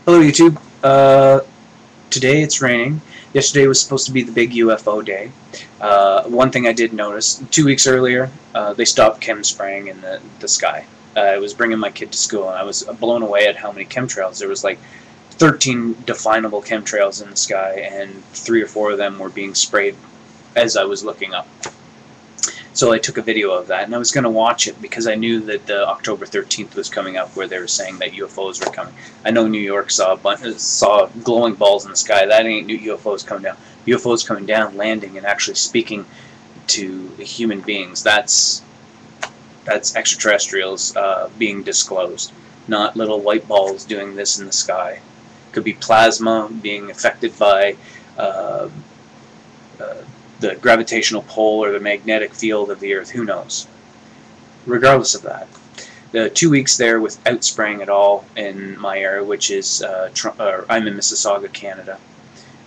Hello YouTube. Today it's raining. Yesterday was supposed to be the big UFO day. One thing I did notice, 2 weeks earlier, they stopped chem spraying in the sky. I was bringing my kid to school and I was blown away at how many chemtrails. There was like 13 definable chemtrails in the sky, and 3 or 4 of them were being sprayed as I was looking up. So I took a video of that, and I was going to watch it because I knew that the October 13th was coming up, where they were saying that UFOs were coming. I know New York saw glowing balls in the sky. That ain't new UFOs coming down. UFOs coming down, landing, and actually speaking to human beings. That's extraterrestrials being disclosed, not little white balls doing this in the sky. Could be plasma being affected by the gravitational pull or the magnetic field of the Earth. Who knows? Regardless of that, the 2 weeks there without spraying at all in my area, which is I'm in Mississauga, Canada.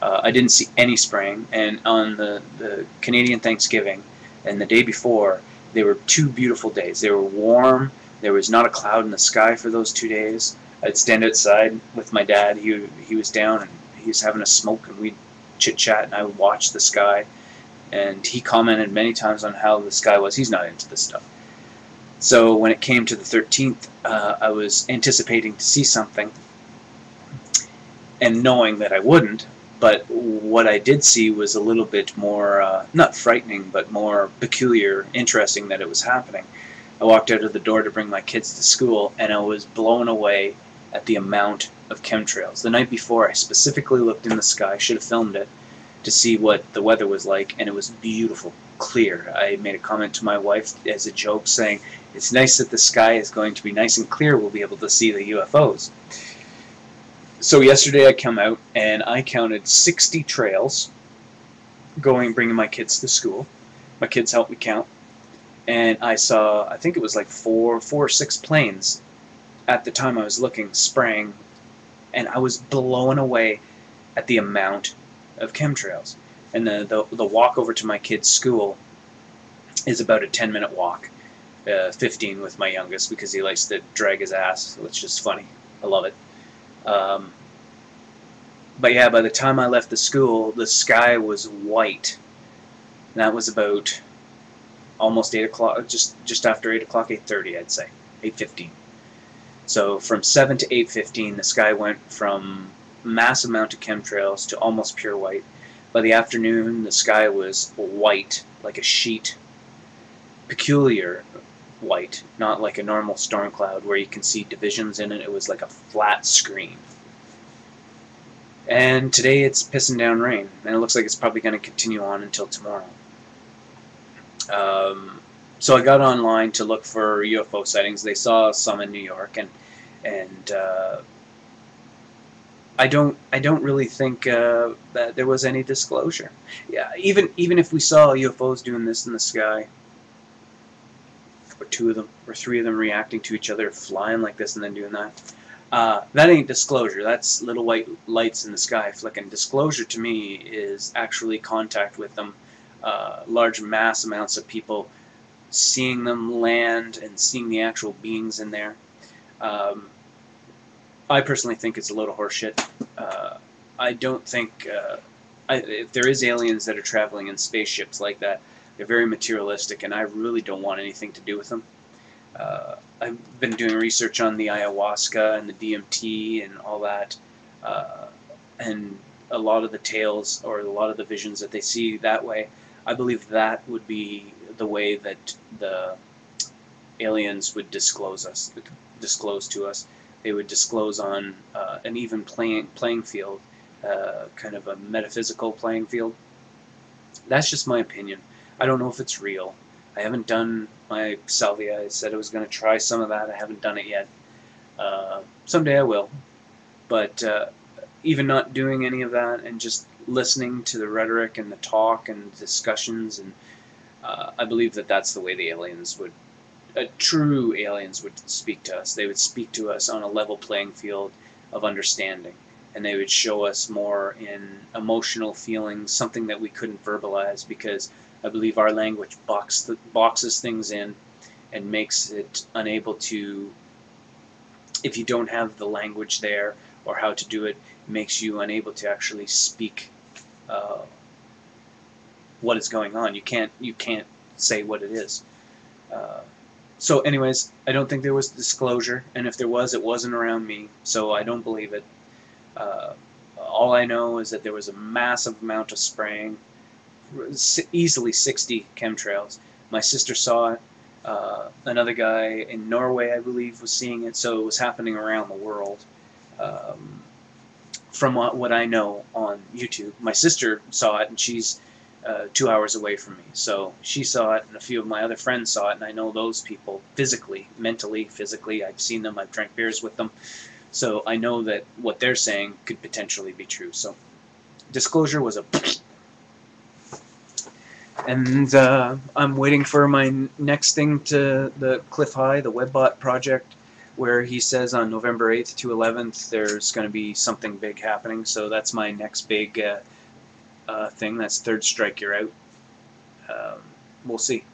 I didn't see any spraying, and on the Canadian Thanksgiving and the day before, they were 2 beautiful days. They were warm. There was not a cloud in the sky for those 2 days. I'd stand outside with my dad. He was down and he was having a smoke, and we'd chit chat, and I would watch the sky. And he commented many times on how the sky was. He's not into this stuff. So when it came to the 13th, I was anticipating to see something, and knowing that I wouldn't. But what I did see was a little bit more, not frightening, but more peculiar, interesting that it was happening. I walked out of the door to bring my kids to school, and I was blown away at the amount of chemtrails. The night before, I specifically looked in the sky, should have filmed it, to see what the weather was like, and it was beautiful, clear. I made a comment to my wife as a joke saying, it's nice that the sky is going to be nice and clear, we'll be able to see the UFOs. So yesterday I come out and I counted 60 trails bringing my kids to school. My kids helped me count, and I saw, I think it was like four or 6 planes at the time I was looking, spraying, and I was blown away at the amount of chemtrails. And the walk over to my kid's school is about a 10-minute walk, 15 with my youngest, because he likes to drag his ass, so it's just funny. I love it. But yeah, by the time I left the school, the sky was white. And that was about almost 8 o'clock, just after 8 o'clock, 8:30 I'd say, 8:15. So from 7 to 8:15, the sky went from massive amount of chemtrails to almost pure white. By the afternoon, the sky was white, like a sheet, peculiar white, not like a normal storm cloud where you can see divisions in it. It was like a flat screen. And today it's pissing down rain, and it looks like it's probably going to continue on until tomorrow. So I got online to look for UFO sightings. They saw some in New York, and I don't really think that there was any disclosure. Yeah, even if we saw UFOs doing this in the sky, or 2 of them, or 3 of them reacting to each other, flying like this and then doing that, that ain't disclosure. That's little white lights in the sky flicking. Disclosure to me is actually contact with them, large mass amounts of people seeing them land and seeing the actual beings in there. I personally think it's a little horseshit. I don't think, if there is aliens that are traveling in spaceships like that, they're very materialistic, and I really don't want anything to do with them. I've been doing research on the ayahuasca and the DMT and all that, and a lot of the tales, or a lot of the visions that they see that way, I believe that would be the way that the aliens would disclose to us. They would disclose on an even playing field, kind of a metaphysical playing field. That's just my opinion. I don't know if it's real. I haven't done my salvia. I said I was going to try some of that. I haven't done it yet. Someday I will. But even not doing any of that and just listening to the rhetoric and the talk and discussions, and I believe that that's the way the aliens would, true aliens would speak to us. They would speak to us on a level playing field of understanding, and they would show us more in emotional feelings, something that we couldn't verbalize, because I believe our language boxes things in and makes it unable to, if you don't have the language there, or how to do it makes you unable to actually speak what is going on. You can't say what it is. So anyways, I don't think there was disclosure, and if there was, it wasn't around me, so I don't believe it. All I know is that there was a massive amount of spraying, easily 60 chemtrails. My sister saw it. Another guy in Norway, I believe, was seeing it, so it was happening around the world. From what I know on YouTube, my sister saw it, and she's 2 hours away from me. So she saw it, and a few of my other friends saw it, and I know those people physically, mentally, physically. I've seen them, I've drank beers with them. So I know that what they're saying could potentially be true. So disclosure was a... And I'm waiting for my next thing to the Cliff High, the Webbot project, where he says on November 8th to 11th there's going to be something big happening. So that's my next big thing. That's third strike, you're out. We'll see.